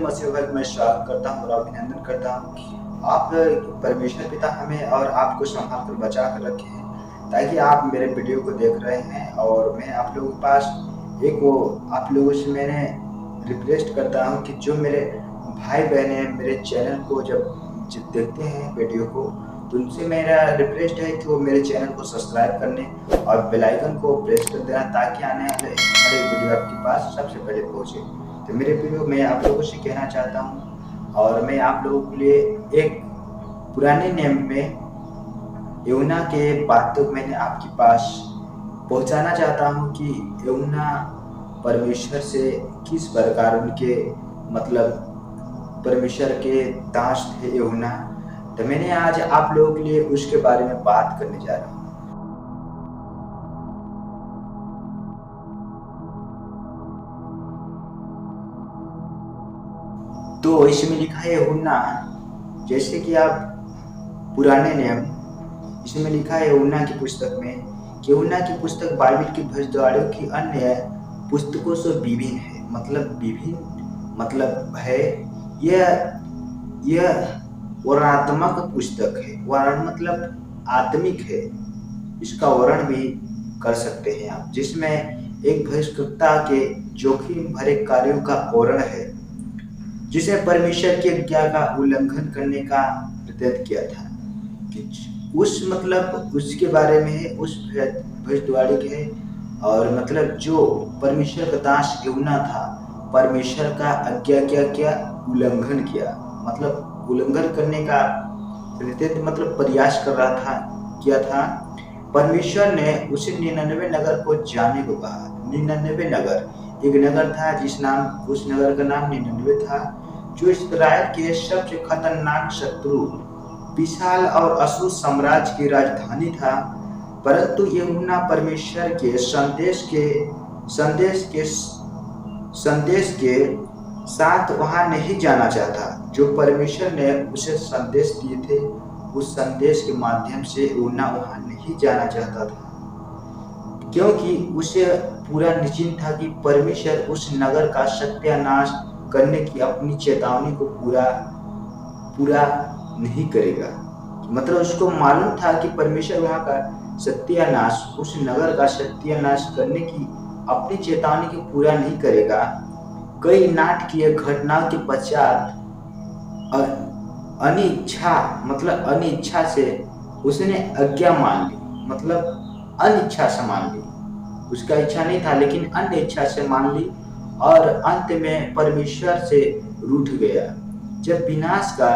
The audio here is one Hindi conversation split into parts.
मसीह भक्त मैं स्वागत करता हूँ और अभिनंदन करता हूँ। आप परमेश्वर पिता हमें और आपको संभाल कर बचा कर रखे हैं, ताकि आप मेरे वीडियो को देख रहे हैं और मैं आप लोगों के पास आप लोगों से मैंने रिक्वेस्ट करता हूँ कि जो मेरे भाई बहने मेरे चैनल को जब देखते हैं वीडियो को, तो उनसे मेरा रिक्वेस्ट है कि वो मेरे चैनल को सब्सक्राइब करने और बेल आइकन को प्रेस कर देना, ताकि आने वाले हमारे वीडियो आपके पास सबसे पहले पहुंचे। तो मेरे वीडियो मैं आप लोगों से कहना चाहता हूं, और मैं आप लोगों के लिए एक पुराने नियम में यूहन्ना के बातों मैंने आपके पास पहुंचाना चाहता हूं कि यूहन्ना परमेश्वर से किस प्रकार उनके परमेश्वर के दास थे यूहन्ना। तो मैंने आज आप लोगों के लिए उसके बारे में बात करने जा रहा हूँ। तो इसमें लिखा है यूहन्ना, जैसे कि आप पुराने नियम, इसमें लिखा है यूहन्ना की पुस्तक में कि यूहन्ना की पुस्तक बाइबल की भविष्यवाणियों की अन्य पुस्तकों से विभिन्न है। विभिन्न है, यह वर्णनात्मक पुस्तक है। वर्ण मतलब आत्मिक है, इसका वर्ण भी कर सकते हैं आप, जिसमें एक भविष्यवक्ता के जोखिम भरे कार्यों का वर्ण है, जिसे परमेश्वर की आज्ञा का उल्लंघन करने का प्रयत्न किया था। उसके बारे में है, उस भविष्यवाणी है। और जो परमेश्वर का दास यूहन्ना था, परमेश्वर का आज्ञा क्या उल्लंघन किया, उल्लंघन करने का प्रयास कर रहा था, किया था। परमेश्वर ने उसे 99 नगर को जाने को कहा। 99 नगर, एक नगर था उस नगर का नाम 99 था, जो इस्राएल के सबसे खतरनाक शत्रु विशाल और अशुर साम्राज्य की राजधानी था। परंतु यूहन्ना परमेश्वर के संदेश के साथ वहां नहीं जाना चाहता। जो परमेश्वर ने उसे संदेश दिए थे, उस संदेश के माध्यम से यूहन्ना वहां नहीं जाना चाहता था, क्योंकि उसे पूरा निश्चित था कि परमेश्वर उस नगर का सत्यानाश करने की अपनी चेतावनी को पूरा नहीं करेगा। उसको मालूम था कि परमेश्वर वहां का सत्यानाश, उस नगर का सत्यानाश करने की अपनी चेतावनी को पूरा नहीं करेगा। कई नाटकीय घटनाओं के पश्चात अनिच्छा से उसने आज्ञा मान ली, अनिच्छा से मान ली। उसका इच्छा नहीं था, लेकिन अन्य इच्छा से मान ली, और अंत में परमेश्वर से रूठ गया। जब विनाश का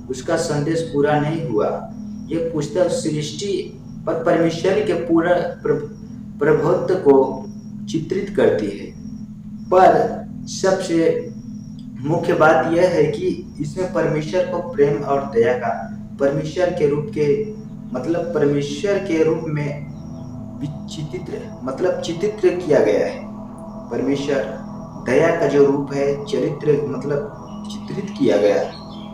उसका संदेश पूरा नहीं हुआ। यह पुस्तक सृष्टि पर परमेश्वर के पूरा प्रभुत्व को चित्रित करती है। पर सबसे मुख्य बात यह है कि इसमें परमेश्वर को प्रेम और दया का परमेश्वर के रूप में चित्रित किया गया है। परमेश्वर दया का जो रूप है चित्रित किया गया है।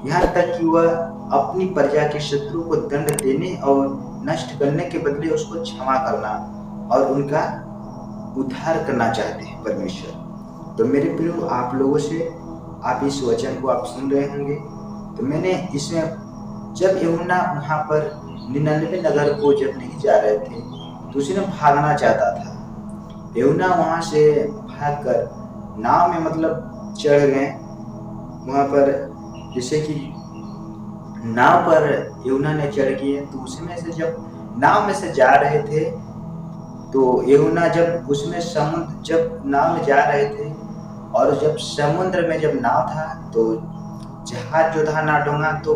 यहाँ तक कि वह अपनी प्रजा के शत्रु को दंड देने और नष्ट करने के बदले उसको क्षमा करना और उनका उद्धार करना चाहते हैं परमेश्वर। तो मेरे प्रियो, आप लोगों से आप इस वचन को आप सुन रहे होंगे। तो मैंने इसमें, जब यूहन्ना वहां पर 99 नगर को जब नहीं जा रहे थे, तो उसने भागना चाहता था। यूहन्ना वहां से भागकर नाव में चढ़ गए वहां पर। जैसे कि नाव पर यूहन्ना ने चढ़ गए, तो उसमें से जब नाव में से जा रहे थे, तो यूहन्ना जब नाव में जा रहे थे, और जब समुद्र में जब नाव था, तो जहाज जो था नाडोंगा तो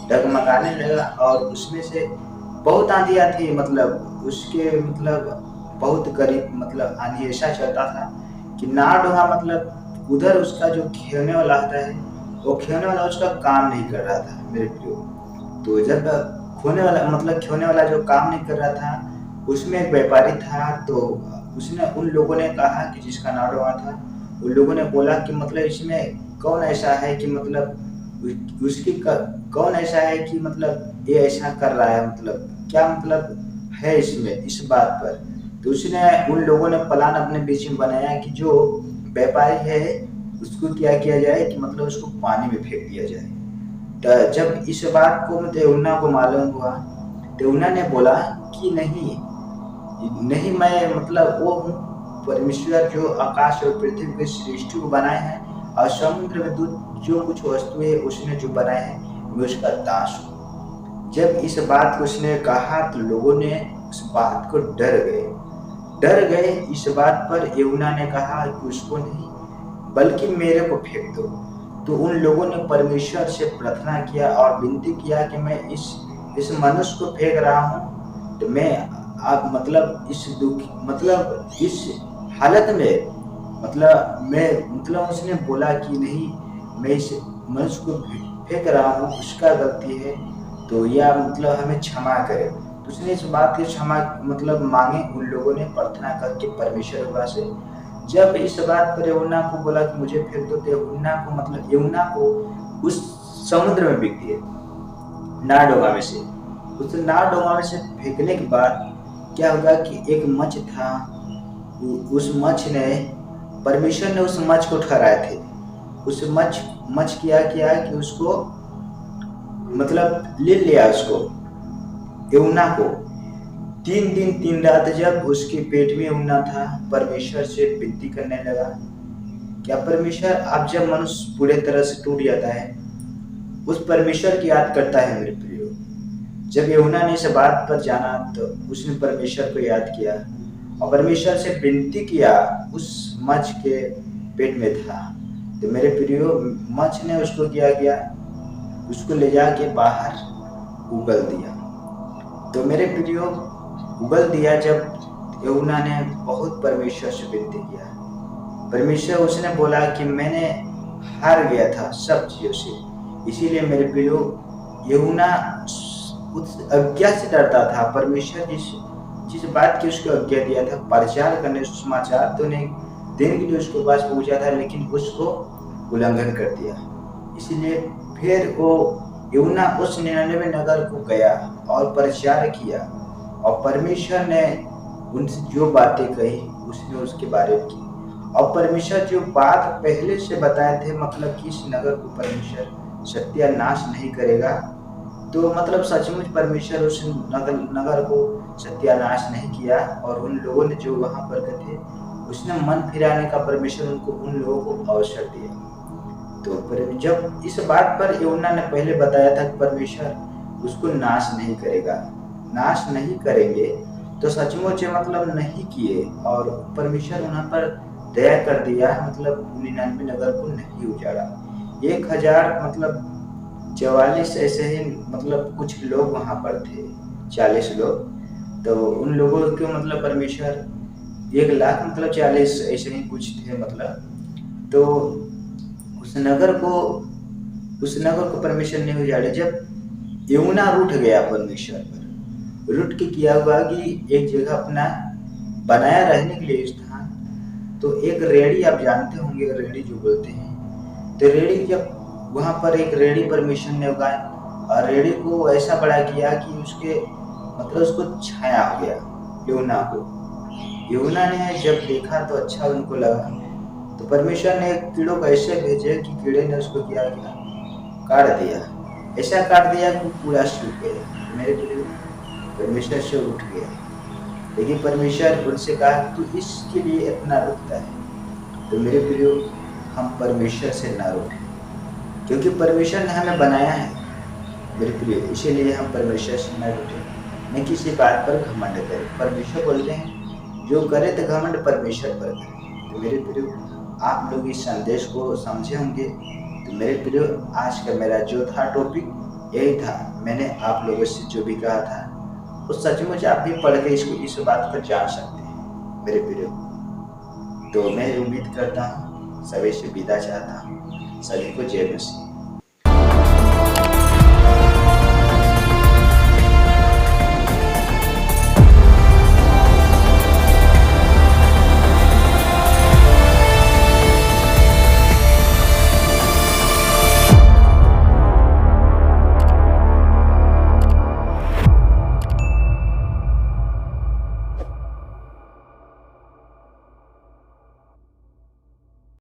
डगमगाने लगा, और उसमें से बहुत आंधियां थी। उसके बहुत करीब आंधी ऐसा चलता था कि नाडोंगा उधर उसका जो खेवने वाला होता है, वो खेवने वाला उसका काम नहीं कर रहा था मेरे प्रियो। तो जब खेवने वाला जो काम नहीं कर रहा था, उसमें एक व्यापारी था। तो उसने उन लोगों ने कहा कि जिसका नाडोंगा था, उन लोगों ने बोला कि इसमें कौन ऐसा है कि कौन ऐसा है कि ये ऐसा कर रहा है, क्या है इसमें, इस बात पर। तो उसने उन लोगों ने प्लान अपने बीच में बनाया कि जो व्यापारी है उसको क्या किया जाए कि मतलब उसको पानी में फेंक दिया जाए। तो जब इस बात को यूहन्ना को मालूम हुआ तो यूहन्ना ने बोला कि नहीं, नहीं, मैं मतलब वो हूँ परमेश्वर जो आकाश और पृथ्वी के सृष्टि को बनाए हैं और समुद्र में जो कुछ वस्तु है उसने जो बनाए हैं मैं उसका दास हूँ। जब इस बात को उसने कहा तो लोगों ने उस बात को डर गए। इस बात पर यूहन्ना ने कहा कि उसको नहीं बल्कि मेरे को फेंक दो। तो उन लोगों ने परमेश्वर से प्रार्थना किया और विनती किया कि मैं इस मनुष्य को फेंक रहा हूँ, तो मैं आप मतलब इस दुख मतलब इस हालत में उसने बोला कि नहीं, मैं इस मनुष्य को फेंक रहा हूँ, उसका गलती है, तो या मतलब हमें क्षमा करे। तो उसने इस बात की क्षमा मांगे उन लोगों ने प्रार्थना करके परमेश्वर से। जब इस बात पर यूहन्ना को बोला कि मुझे फेंक दो, तो यूहन्ना को उस समुद्र में फेंक दिए, नाव में से। उस नाव में से फेंकने के बाद क्या होगा कि एक मछ था, उस मछ ने परमेश्वर ने उस मछ को ठहराए थे। उस मछ किया कि उसको ले लिया उसको, यूहन्ना को। 3 दिन 3 रात जब उसके पेट में यूहन्ना था, परमेश्वर से विनती करने लगा। क्या परमेश्वर, आप जब मनुष्य पूरे तरह से टूट जाता है उस परमेश्वर की याद करता है मेरे प्रियो। जब यूहन्ना ने इस बात पर जाना तो उसने परमेश्वर को याद किया और परमेश्वर से विनती किया। उस मछ के पेट में था, तो मेरे प्रियो मछ ने उसको किया उसको ले जाके बाहर उगल दिया। तो मेरे प्रियो उगल दिया। जब यूहन्ना ने बहुत परमेश्वर से विनती किया, परमेश्वर उसने बोला कि मैंने हार गया था सब चीजों से, इसीलिए मेरे प्रियो यूहन्ना उस आज्ञा से डरता था। परमेश्वर जिस बात की उसको आज्ञा दिया था प्रचार करने, समाचार तो नहीं देने के लिए उसके पास पहुंचा था, लेकिन उसको उल्लंघन कर दिया। इसलिए फिर वो यूहन्ना उस 99 नगर को गया और प्रचार किया और परमेश्वर ने उनसे जो बातें कही उसने उसके बारे में की। और परमेश्वर जो बात पहले से बताए थे कि इस नगर को परमेश्वर सत्यानाश नहीं करेगा, तो सचमुच परमेश्वर उस नगर को सत्यानाश नहीं किया। और उन लोगों ने जो वहां पर थे उसने मन फिराने का परमेश्वर उन लोगों को अवसर दिया। तो जब इस बात पर यूहन्ना ने पहले बताया था कि परमेश्वर उसको नाश नहीं करेगा, नाश नहीं करेंगे, तो सचमुच नहीं किए और परमेश्वर वहां पर दया कर दिया। 99 नगर को नहीं उजाड़ा। 1044 ऐसे ही कुछ लोग वहां पर थे, 40 लोग। तो उन लोगों को परमेश्वर 1,00,000 40 ऐसे ही कुछ थे। तो उस नगर को परमेश्वर ने उजाड़े। जब यूहन्ना रूठ गया परमेश्वर पर, रूठ के किया हुआ कि एक जगह अपना बनाया रहने के लिए स्थान, तो एक रेड़ी, आप जानते होंगे रेड़ी जो बोलते हैं, तो रेड़ी जब वहां पर एक रेड़ी परमेश्वर ने उगाया और रेड़ी को ऐसा बड़ा किया कि उसके उसको छाया हो गया यूहन्ना को। यूहन्ना ने जब देखा तो अच्छा उनको लगा, तो परमेश्वर ने कीड़ों को ऐसे भेजे कि कीड़े ने उसको किया काट दिया, ऐसा काट दिया कि पूरा सूख गया। मेरे परमेश्वर से उठ गया। लेकिन परमेश्वर उनसे कहा तू इसके लिए इतना रुकता है। तो मेरे प्रियो, हम परमेश्वर से ना रुकें, क्योंकि परमेश्वर ने हमें बनाया है मेरे प्रियो, इसीलिए हम परमेश्वर से न रुकें, न किसी बात पर घमंड करें। परमेश्वर बोलते हैं जो करे तो घमंड परमेश्वर पर करे। तो मेरे प्रियो, आप लोग इस संदेश को समझे होंगे। तो मेरे प्रियो, आज का मेरा जो था टॉपिक यही था। मैंने आप लोगों से जो भी कहा था वो सचमुच आप भी पढ़ के इस बात पर जान सकते हैं मेरे प्रियो। तो मैं उम्मीद करता हूँ, सभी से विदा चाहता हूँ। सभी को जय मसीह।